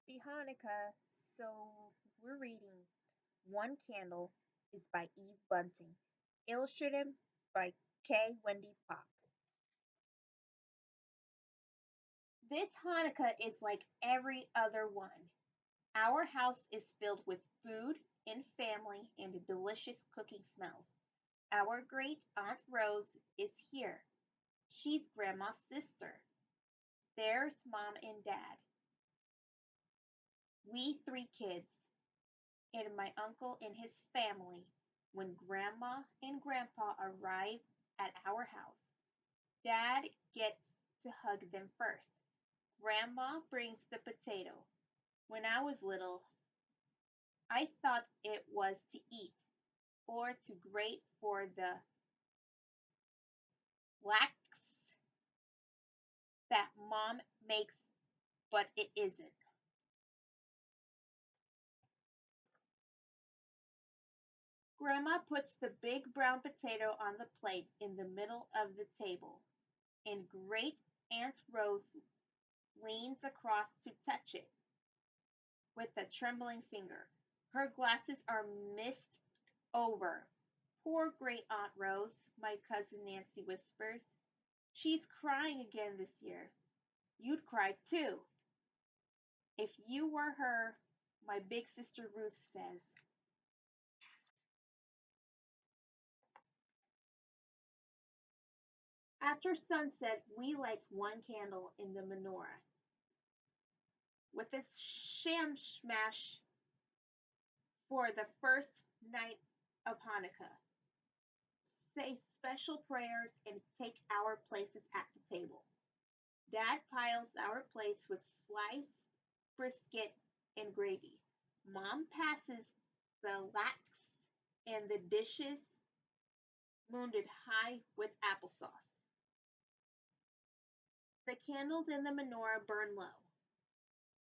Happy Hanukkah. So we're reading One Candle is by Eve Bunting, illustrated by K. Wendy Pop. This Hanukkah is like every other one. Our house is filled with food and family and delicious cooking smells. Our great Aunt Rose is here. She's Grandma's sister. There's Mom and Dad. We three kids. And my uncle and his family when Grandma and Grandpa arrive at our house. Dad gets to hug them first. Grandma brings the potato. When I was little, I thought it was to eat or to grate for the lax that Mom makes, but it isn't. Grandma puts the big brown potato on the plate in the middle of the table, and great Aunt Rose leans across to touch it with a trembling finger. Her glasses are mist over. Poor great Aunt Rose, my cousin Nancy whispers. She's crying again this year. You'd cry too if you were her, my big sister Ruth says. After sunset, we light one candle in the menorah. With a sham smash for the first night of Hanukkah, say special prayers, and take our places at the table. Dad piles our plates with sliced brisket and gravy. Mom passes the latkes and the dishes mounted high with applesauce. The candles in the menorah burn low,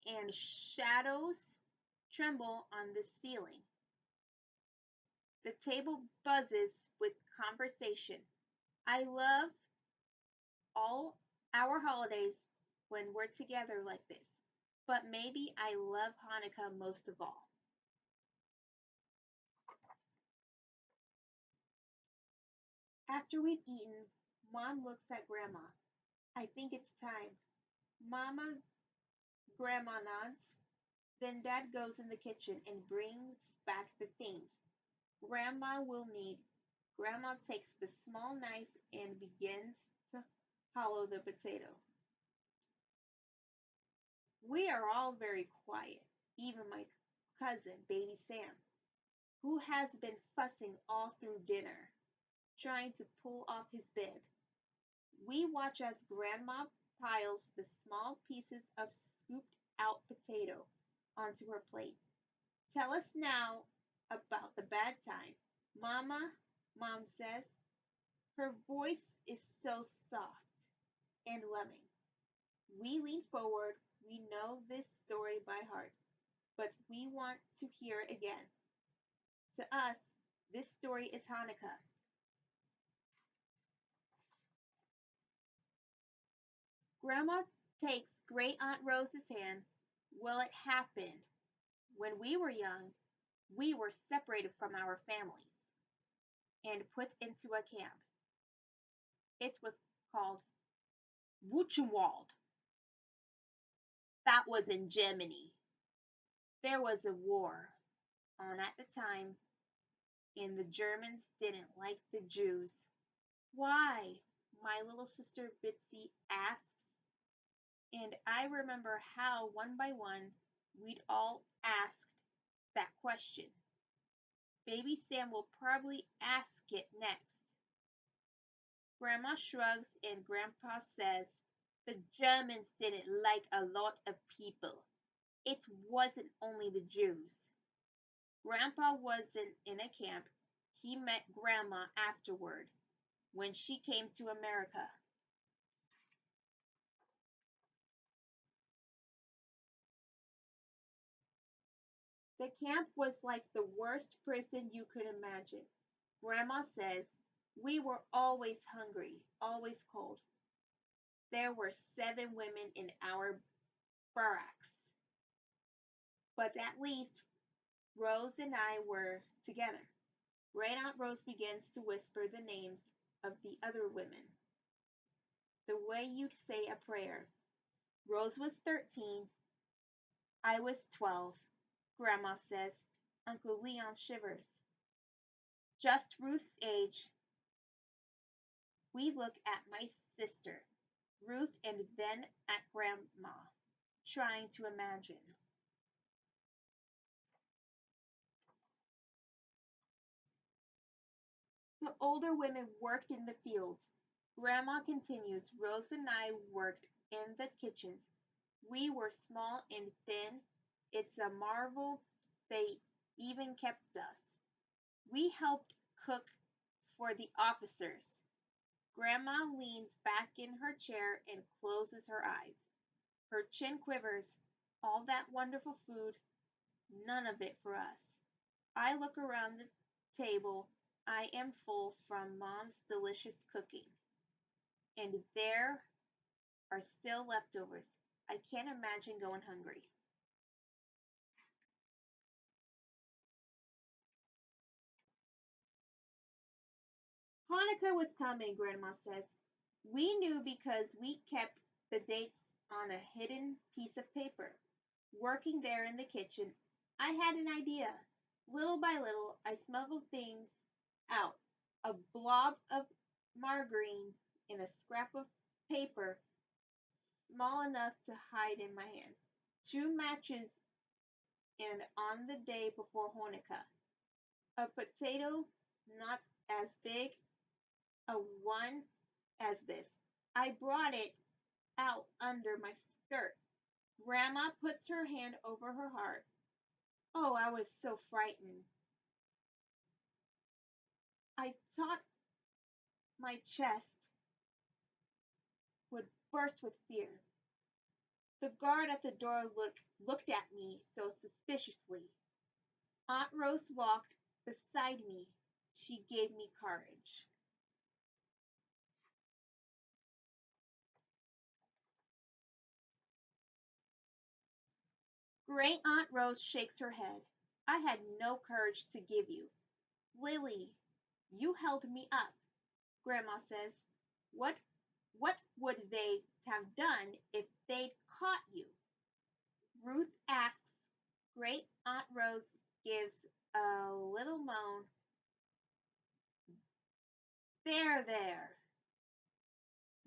and shadows tremble on the ceiling. The table buzzes with conversation. I love all our holidays when we're together like this. But maybe I love Hanukkah most of all. After we've eaten, Mom looks at Grandma. I think it's time. Mama, Grandma nods. Then Dad goes in the kitchen and brings back the things Grandma will need. Grandma takes the small knife and begins to hollow the potato. We are all very quiet, even my cousin, Baby Sam, who has been fussing all through dinner, trying to pull off his bib. We watch as Grandma piles the small pieces of scooped out potato onto her plate. Tell us now about the bad time. Mama, Mom says. Her voice is so soft and loving. We lean forward. We know this story by heart, but we want to hear it again. To us, this story is Hanukkah. Grandma takes Great Aunt Rose's hand. Well, it happened. When we were young, we were separated from our families and put into a camp. It was called Buchenwald. That was in Germany. There was a war on at the time, and the Germans didn't like the Jews. Why? My little sister Bitsy asks, and I remember how one by one we'd all asked that question. Baby Sam will probably ask it next. Grandma shrugs and Grandpa says the Germans didn't like a lot of people. It wasn't only the Jews. Grandpa wasn't in a camp. He met Grandma afterward when she came to America. The camp was like the worst prison you could imagine. Grandma says we were always hungry, always cold. There were 7 women in our barracks. But at least Rose and I were together. Great Aunt Rose begins to whisper the names of the other women, the way you'd say a prayer. Rose was 13. I was 12. Grandma says. Uncle Leon shivers. Just Ruth's age. We look at my sister, Ruth, and then at Grandma, trying to imagine. The older women worked in the fields. Grandma continues. Rose and I worked in the kitchens. We were small and thin. It's a marvel they even kept us. We helped cook for the officers. Grandma leans back in her chair and closes her eyes. Her chin quivers. All that wonderful food, none of it for us. I look around the table. I am full from Mom's delicious cooking. And there are still leftovers. I can't imagine going hungry. Hanukkah was coming, Grandma says. We knew because we kept the dates on a hidden piece of paper. Working there in the kitchen, I had an idea. Little by little, I smuggled things out. A blob of margarine in a scrap of paper small enough to hide in my hand. Two matches, and on the day before Hanukkah, a potato not as big, a one as this. I brought it out under my skirt. Grandma puts her hand over her heart. Oh, I was so frightened. I thought my chest would burst with fear. The guard at the door looked at me so suspiciously. Aunt Rose walked beside me. She gave me courage. Great Aunt Rose shakes her head. I had no courage to give you. Lily, you held me up. Grandma says, What what would they have done if they'd caught you? Ruth asks. Great Aunt Rose gives a little moan. There, there.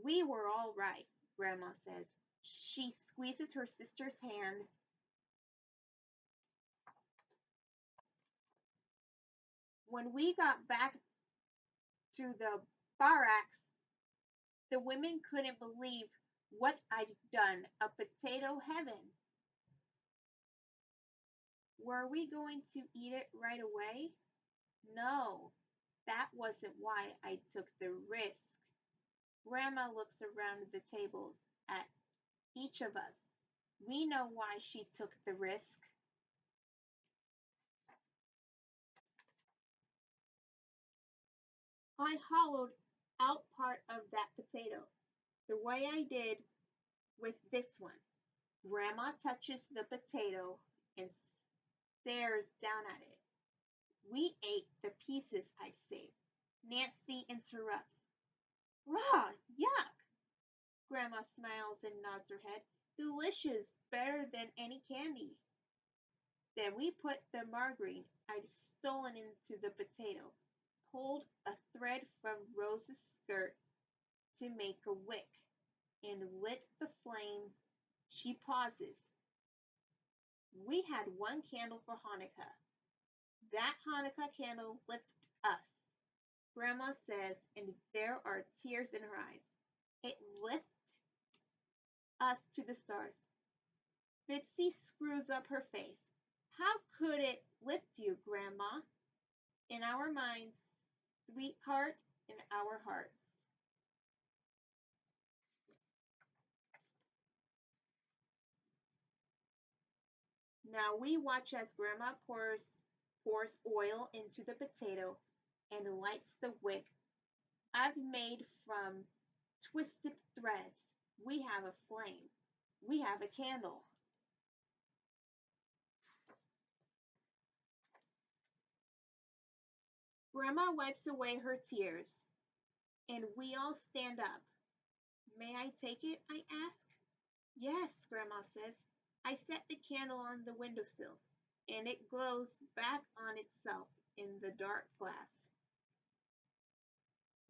We were all right, Grandma says. She squeezes her sister's hand. When we got back to the barracks, the women couldn't believe what I'd done. A potato heaven. Were we going to eat it right away? No, that wasn't why I took the risk. Grandma looks around the table at each of us. We know why she took the risk. I hollowed out part of that potato, the way I did with this one. Grandma touches the potato and stares down at it. We ate the pieces I'd saved. Nancy interrupts. Raw, yuck! Grandma smiles and nods her head. Delicious, better than any candy. Then we put the margarine I'd stolen into the potato, pulled a thread from Rose's skirt to make a wick, and lit the flame. She pauses. We had one candle for Hanukkah. That Hanukkah candle lifted us, Grandma says, and there are tears in her eyes. It lifts us to the stars. Bitsy screws up her face. How could it lift you, Grandma? In our minds, sweetheart, in our hearts. Now we watch as Grandma pours oil into the potato and lights the wick I've made from twisted threads. We have a flame. We have a candle. Grandma wipes away her tears, and we all stand up. May I take it? I ask. Yes, Grandma says. I set the candle on the windowsill, and it glows back on itself in the dark glass.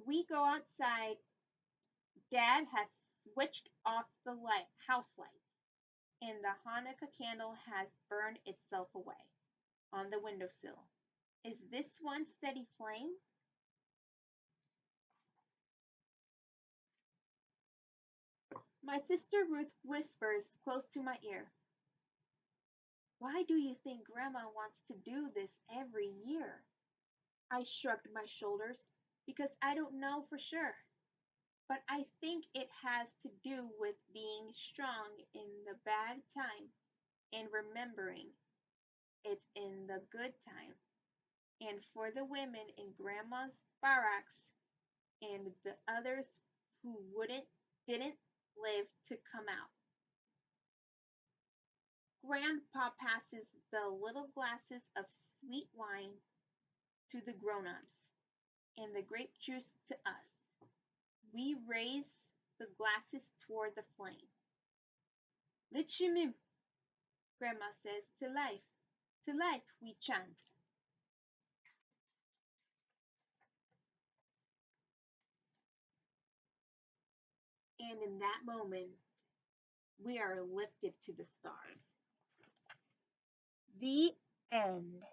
We go outside. Dad has switched off the house lights, and the Hanukkah candle has burned itself away on the windowsill. Is this one steady flame? My sister Ruth whispers close to my ear. Why do you think Grandma wants to do this every year? I shrugged my shoulders because I don't know for sure. But I think it has to do with being strong in the bad time and remembering it's in the good time. And for the women in Grandma's barracks and the others who didn't live to come out. Grandpa passes the little glasses of sweet wine to the grown-ups and the grape juice to us. We raise the glasses toward the flame. Lichimim, Grandma says, to life, we chant. And in that moment, we are lifted to the stars. The end.